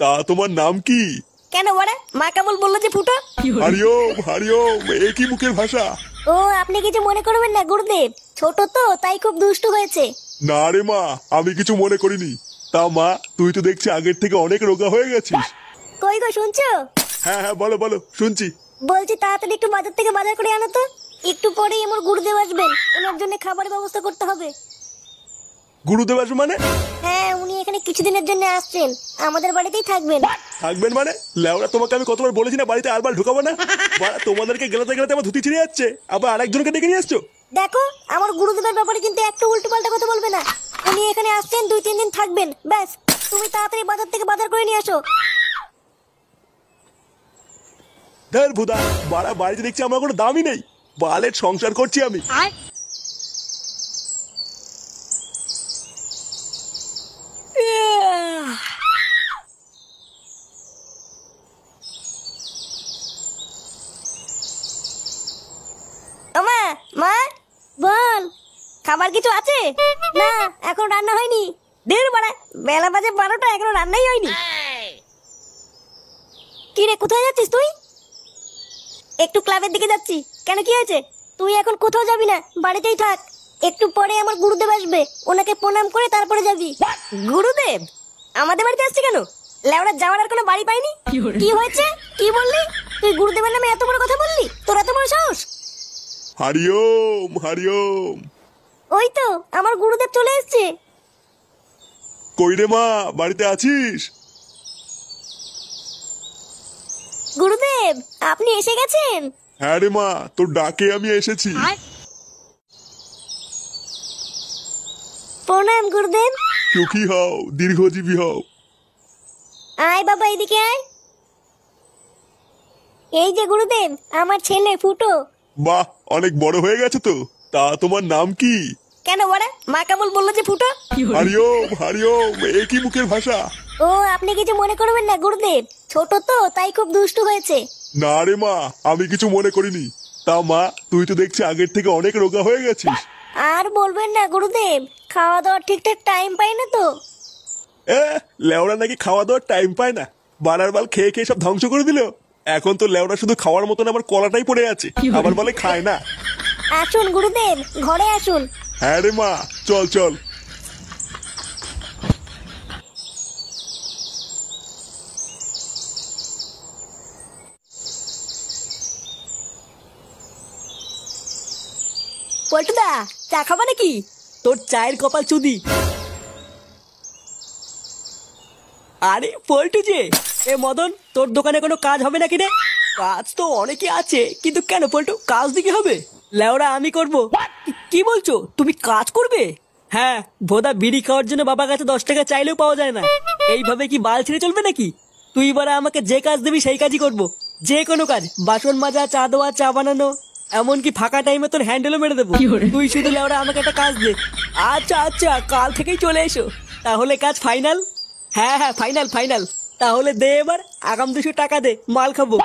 তা তোমার নাম কি? কেন বড়া? মা কেবল বললো যে ফুটো। হরিওম হরিওম, এ কি মুখের ভাষা? ও আপনি কিছু মনে করবেন না গুরুদেব, ছোট তো তাই খুব দুষ্টু হয়েছে। না রে মা, আমি কিছু মনে করিনি। তা মা, তুই তো দেখছি আগের থেকে অনেক রোগা হয়ে গেছিস। কই গো শুনছো? হ্যাঁ হ্যাঁ, বলো বলো, শুনছি। বলছি তাড়াতাড়ি একটু বাজার থেকে বাজার করে আনো তো। একটু পরেই আমার গুরুদেব আসবেন, ওনার জন্য খাবারের ব্যবস্থা করতে হবে। গুরুদেব আসবে মানে? হ্যাঁ, উনি এখানে কিছুদিনের জন্য আসছেন, আমাদের বাড়িতেই থাকবেন। থাকবেন মানে? লেওরা, তোমাকে আমি কতবার বলেছি না বাড়িতে আরবার ঢুকাবো না? বাড়া, তোমাদেরকে গেলাতে গেলাতে আমার ধুতি ছিঁড়ে যাচ্ছে, আবার আরেকজনকে ডেকে নিয়ে আসছো। দেখো, আমার গুরুদেবের ব্যাপারে কিন্তু একটু উল্টো পাল্টা কথা বলবে না। উনি এখানে আসছেন, 2-3 দিন থাকবেন, ব্যাস। তুমি তাড়াতাড়ি বাজার থেকে বাজার করে নিয়ে আসো। ধর ভুদা, বাড়া বাড়িতে দেখছি আমার কোনো দামই নেই। বালের সংসার করছি আমি। মা, মা, বল, খাবার কিছু আছে? না, এখন রান্না হয়নি। দের বাড়া, বেলা বাজে 12টা, এখনো রান্নাই হয়নি। কি রে, কোথায় যাচ্ছিস তুই? একটু ক্লাবের দিকে যাচ্ছি। কেন, কি হয়েছে? তুই এখন কোথাও যাবি না, বাড়িতেই থাক। একটু পরে আমার গুরুদেব আসবে, ওনাকে প্রণাম করে তারপরে যাবি। গুরুদেব আমাদের বাড়িতে আসছে কেন? লেওড়া, যাওয়ার আর কোনো বাড়ি পাইনি। কি হয়েছে? কি বললি? তুই গুরুদেবের নামে এত বড় কথা বললি? তোর এত বড় সাহস? হরিওম হরিওম। ওই তো আমার গুরুদেব চলে এসেছে। কই রে মা, বাড়িতে আছিস? গুরুদেব, আপনি এসে গেছেন? হ্যাঁ রে মা, তোর ডাকে আমি এসেছি। প্রণাম গুরুদেব। সুখী হও, দীর্ঘজীবী হও। আয় বাবা, এদিকে আয়। এই যে গুরুদেব, আমার ছেলে ফুটো। বাহ, অনেক বড় হয়ে গেছে তো। তা তোমার নাম কি? কেন বড়া? মা কেবল বললো যে ফুটো। হরিওম হরিওম, এ কি মুখের ভাষা? ও আপনি কিছু মনে করবেন না গুরুদেব, ছোট তো তাই খুব দুষ্টু হয়েছে। না রে মা, আমি কিছু মনে করিনি। তা মা, তুই তো দেখছি আগের থেকে অনেক রোগা হয়ে গেছিস। আর বলবেন না গুরুদেব, খাওয়া দাওয়ার ঠিকঠাক টাইম পাই না তো। লেওড়া নাকি খাওয়া দাওয়ার টাইম পায় না? বানার বাল খেয়ে খেয়ে সব ধ্বংস করে দিল। এখন তো লেওড়া শুধু খাওয়ার মতন আমার কলাটাই পড়ে আছে, আবার বলে খায় না। আসুন গুরুদেব, ঘরে আসুন। হ্যাঁ রে মা, চল চল। পল্টুদা, চা খাবা নাকি? তোর চায়ের কপাল চুদি। আরে পল্টু যে, এ মদন, তোর দোকানে কোনো কাজ হবে নাকি রে? কাজ তো অনেকে আছে, কিন্তু কেন পল্টু, কাজ দিকে হবে? লেওরা আমি করব। কি বলছো, তুমি কাজ করবে? হ্যাঁ, ভোদা বিড়ি খাওয়ার জন্য বাবা কাছে 10 টাকা চাইলেও পাওয়া যায় না। এইভাবে কি বাল ছেড়ে চলবে নাকি? তুই বারা আমাকে যে কাজ দিবি সেই কাজই করব। যে কোনো কাজ, বাসন মাজা, চা দেওয়া, চা বানানো, এমনকি ফাঁকা টাইমে তোর হ্যান্ডেলও মেরে দেবো। তুই শুধু লেওরা আমাকে একটা কাজ দে। আচ্ছা আচ্ছা, কাল থেকেই চলে এসো। তাহলে কাজ ফাইনাল? হ্যাঁ হ্যাঁ, ফাইনাল ফাইনাল। তাহলে দে এবার, আগাম 200 টাকা দে, মাল খাবো।